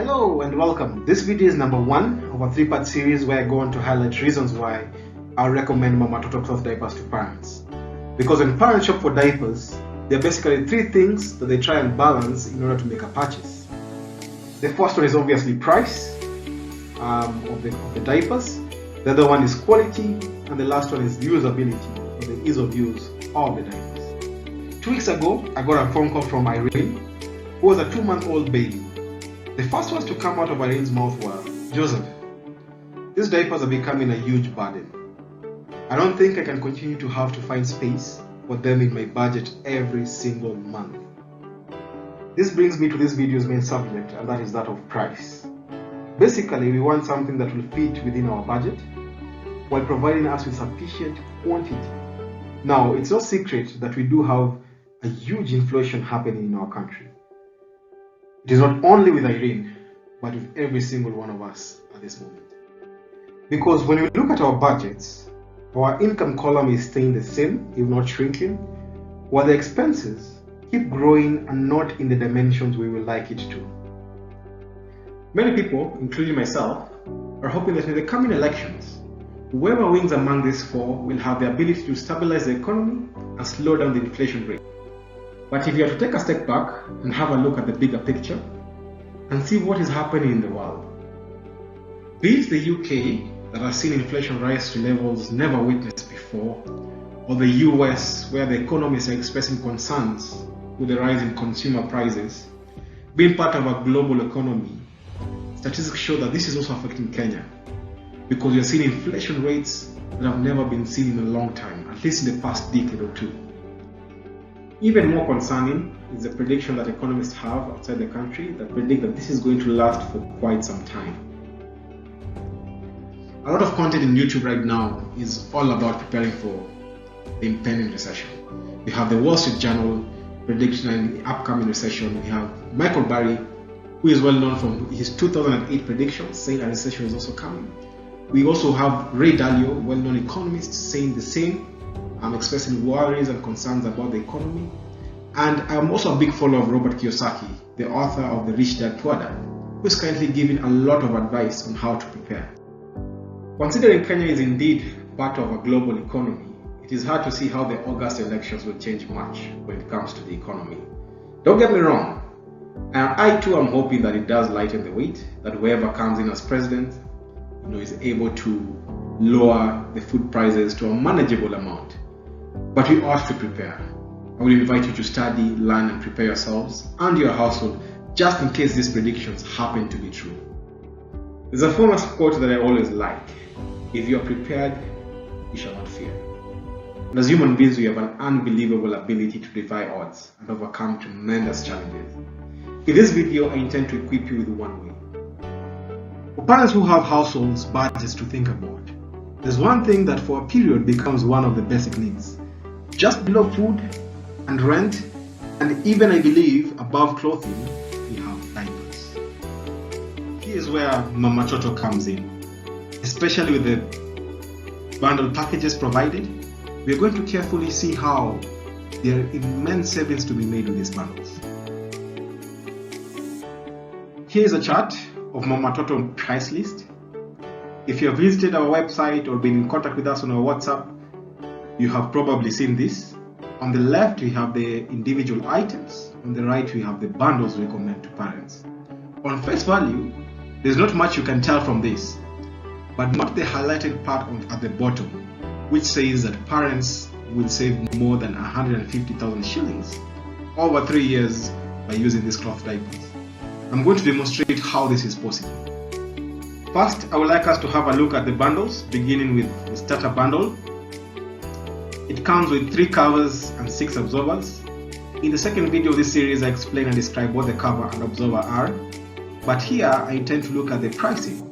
Hello and welcome. This video is number 1 of a 3-part series where I go on to highlight reasons why I recommend MamaToto cloth diapers to parents. Because when parents shop for diapers, there are basically 3 things that they try and balance in order to make a purchase. The first one is obviously price of the diapers. The other one is quality, and the last one is usability, or the ease of use of the diapers. 2 weeks ago, I got a phone call from Irene, who was a 2-month-old baby. The first words to come out of Irene's mouth were, "Joseph, these diapers are becoming a huge burden. I don't think I can continue to have to find space for them in my budget every single month." This brings me to this video's main subject, and that is that of price. Basically, we want something that will fit within our budget while providing us with sufficient quantity. Now, it's no secret that we do have a huge inflation happening in our country. It is not only with Irene, but with every single one of us at this moment. Because when we look at our budgets, our income column is staying the same, if not shrinking, while the expenses keep growing and not in the dimensions we would like it to. Many people, including myself, are hoping that in the coming elections, whoever wins among these 4 will have the ability to stabilize the economy and slow down the inflation rate. But if you are to take a step back and have a look at the bigger picture and see what is happening in the world, be it the UK that has seen inflation rise to levels never witnessed before, or the US where the economists are expressing concerns with the rise in consumer prices, being part of a global economy, statistics show that this is also affecting Kenya, because we are seeing inflation rates that have never been seen in a long time, at least in the past decade or 2. Even more concerning is the prediction that economists have outside the country that predict that this is going to last for quite some time. A lot of content in YouTube right now is all about preparing for the impending recession. We have the Wall Street Journal prediction in the upcoming recession. We have Michael Burry, who is well known from his 2008 predictions, saying a recession is also coming. We also have Ray Dalio, well-known economist, saying the same. I'm expressing worries and concerns about the economy. And I'm also a big follower of Robert Kiyosaki, the author of The Rich Dad Poor Dad, who is currently giving a lot of advice on how to prepare. Considering Kenya is indeed part of a global economy, it is hard to see how the August elections will change much when it comes to the economy. Don't get me wrong, I too am hoping that it does lighten the weight, that whoever comes in as president is able to lower the food prices to a manageable amount. But we ought to prepare. I will invite you to study, learn, and prepare yourselves and your household just in case these predictions happen to be true. There's a famous quote that I always like: "If you are prepared, you shall not fear." And as human beings, we have an unbelievable ability to defy odds and overcome tremendous challenges. In this video, I intend to equip you with one way. For parents who have households budgets to think about, there's one thing that for a period becomes one of the basic needs. Just below food and rent, and even I believe above clothing, we have diapers. Here's where MamaToto comes in. Especially with the bundle packages provided, we are going to carefully see how there are immense savings to be made with these bundles. Here's a chart of MamaToto price list. If you have visited our website or been in contact with us on our WhatsApp, you have probably seen this. On the left, we have the individual items. On the right, we have the bundles we recommend to parents. On face value, there's not much you can tell from this, but not the highlighted part at the bottom, which says that parents will save more than 150,000 shillings over 3 years by using these cloth diapers. I'm going to demonstrate how this is possible. First, I would like us to have a look at the bundles, beginning with the starter bundle. It comes with 3 covers and 6 absorbers. In the second video of this series, I explain and describe what the cover and absorber are, but here I intend to look at the pricing.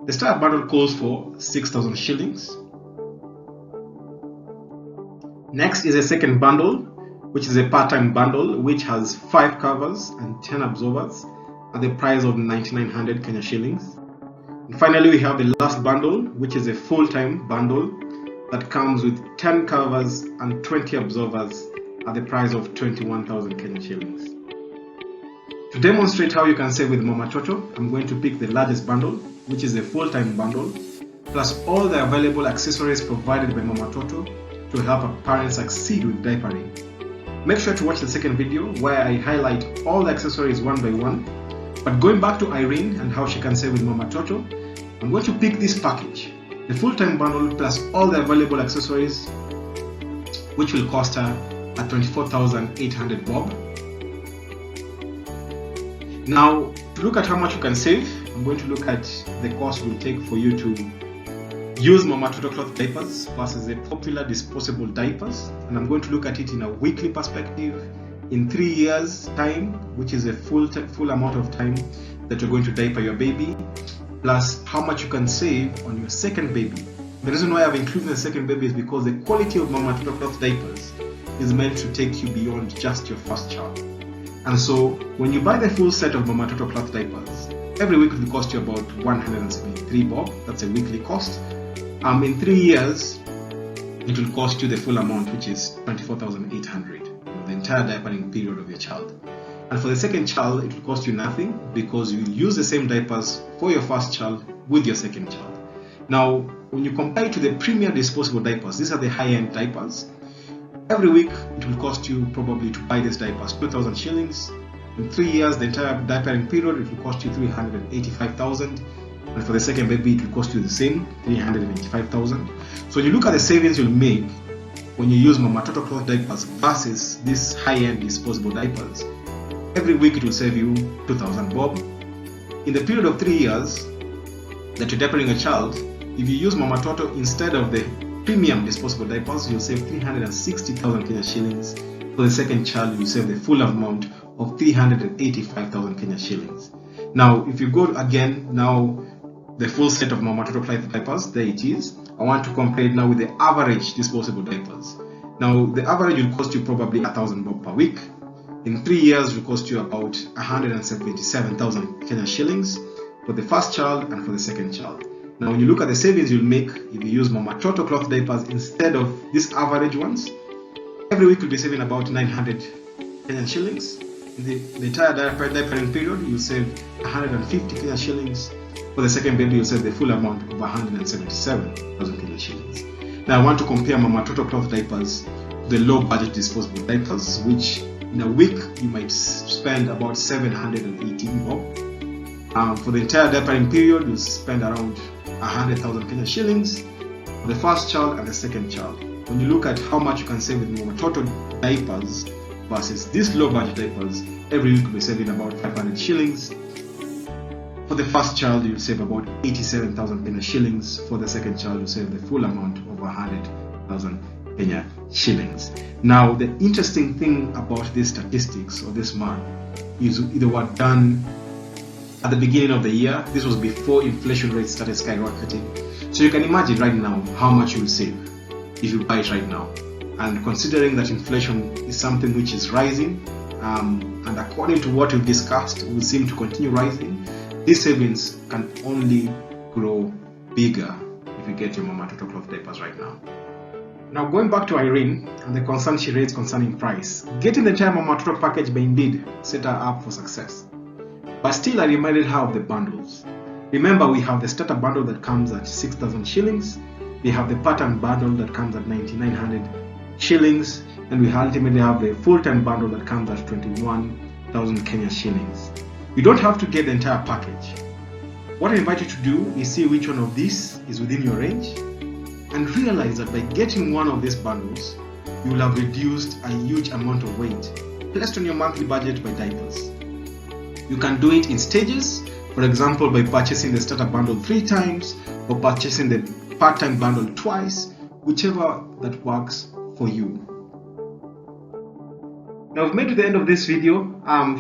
The starter bundle calls for 6,000 shillings. Next is a second bundle, which is a part-time bundle, which has 5 covers and 10 absorbers at the price of 9,900 Kenya shillings. And finally, we have the last bundle, which is a full-time bundle that comes with 10 covers and 20 absorbers at the price of 21,000 Kenya shillings. To demonstrate how you can save with MamaToto, I'm going to pick the largest bundle, which is the full-time bundle, plus all the available accessories provided by MamaToto to help a parent succeed with diapering. Make sure to watch the second video where I highlight all the accessories one by one. But going back to Irene and how she can save with MamaToto, I'm going to pick this package, the full-time bundle plus all the available accessories, which will cost her at 24,800 bob. Now, to look at how much you can save, I'm going to look at the cost it will take for you to use MamaToto cloth diapers versus the popular disposable diapers, and I'm going to look at it in a weekly perspective in 3 years time, which is a full amount of time that you're going to diaper your baby, plus how much you can save on your second baby. The reason why I've included the second baby is because the quality of MamaToto cloth diapers is meant to take you beyond just your first child. And so when you buy the full set of MamaToto cloth diapers, every week it will cost you about 173 bob. That's a weekly cost. In 3 years, it will cost you the full amount, which is 24,800, the entire diapering period of your child. And for the second child, it will cost you nothing because you will use the same diapers for your first child with your second child. Now, when you compare it to the premier disposable diapers, these are the high-end diapers. Every week, it will cost you probably to buy these diapers 2,000 shillings. In 3 years, the entire diapering period, it will cost you 385,000. And for the second baby, it will cost you the same, 385,000. So when you look at the savings you'll make when you use MamaToto cloth diapers versus these high-end disposable diapers, every week it will save you 2,000 bob. In the period of 3 years that you're diapering a child, if you use MamaToto instead of the premium disposable diapers, you'll save 360,000 Kenya shillings. For the second child, you'll save the full amount of 385,000 Kenya shillings. Now, if you go again, now the full set of MamaToto cloth diapers, there it is. I want to compare it now with the average disposable diapers. Now, the average will cost you probably 1,000 bob per week. In 3 years, it will cost you about 177,000 Kenya shillings for the first child and for the second child. Now, when you look at the savings you'll make if you use MamaToto cloth diapers instead of these average ones, every week you'll be saving about 900 Kenyan shillings. In the entire diapering period, you'll save 150 Kenyan shillings. For the second baby, you'll save the full amount of 177,000 Kenyan shillings. Now, I want to compare MamaToto cloth diapers to the low-budget disposable diapers, which in a week you might spend about 718 bob. For the entire diapering period, you'll spend around 100,000 Kenyan shillings for the first child and the second child. When you look at how much you can save with MamaToto diapers versus these low budget diapers, every week you'll be saving about 500 shillings. For the first child, you'll save about 87,000 Kenya shillings. For the second child, you'll save the full amount of 100,000 Kenya shillings. Now, the interesting thing about these statistics or this math is they were done at the beginning of the year. This was before inflation rates started skyrocketing. So you can imagine right now how much you will save if you buy it right now. And considering that inflation is something which is rising, and according to what we've discussed, will seem to continue rising, these savings can only grow bigger if you get your MamaToto cloth diapers right now. Now, going back to Irene and the concern she raised concerning price, getting the entire MamaToto package by Indeed set her up for success. But still, I reminded her of the bundles. Remember, we have the starter bundle that comes at 6,000 shillings, we have the pattern bundle that comes at 9,900 shillings, and we ultimately have the full-time bundle that comes at 21,000 Kenya shillings. You don't have to get the entire package. What I invite you to do is see which one of these is within your range and realize that by getting one of these bundles, you will have reduced a huge amount of weight placed on your monthly budget by diapers. You can do it in stages, for example by purchasing the starter bundle 3 times or purchasing the part-time bundle twice, whichever that works for you. Now, we've made to the end of this video.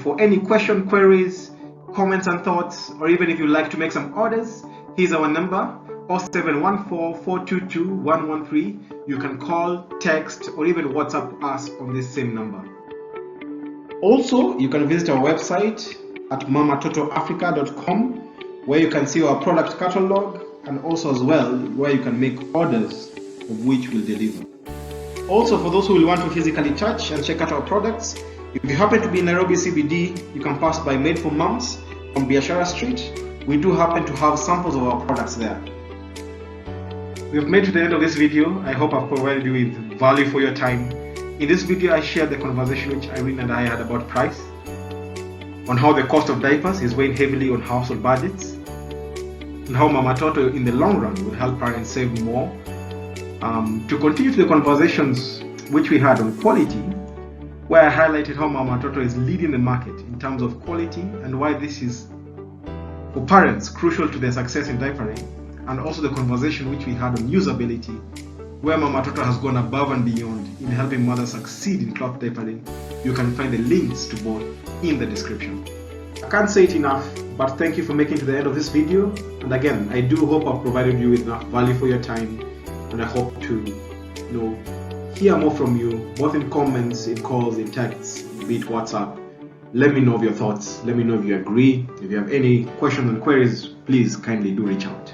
For any question, queries, comments and thoughts, or even if you'd like to make some orders, here's our number, 0714-422-113. You can call, text, or even WhatsApp us on this same number. Also, you can visit our website at mamatotoafrica.com, where you can see our product catalog, and also as well where you can make orders of which we'll deliver. Also, for those who will want to physically touch and check out our products, If you happen to be in Nairobi CBD, you can pass by Made for Moms on Biashara Street. We do happen to have samples of our products there. We have made to the end of this video. I hope I've provided you with value for your time. In this video, I shared the conversation which Irene and I had about price, on how the cost of diapers is weighing heavily on household budgets, and how MamaToto in the long run will help parents save more. To continue to the conversations which we had on quality, where I highlighted how MamaToto is leading the market in terms of quality and why this is, for parents, crucial to their success in diapering, and also the conversation which we had on usability, where MamaToto has gone above and beyond in helping mothers succeed in cloth diapering. You can find the links to both in the description. I can't say it enough, but thank you for making it to the end of this video. And again, I do hope I've provided you with enough value for your time, and I hope to hear more from you, both in comments, in calls, in texts, be it WhatsApp. Let me know of your thoughts. Let me know if you agree. If you have any questions and queries, please kindly do reach out.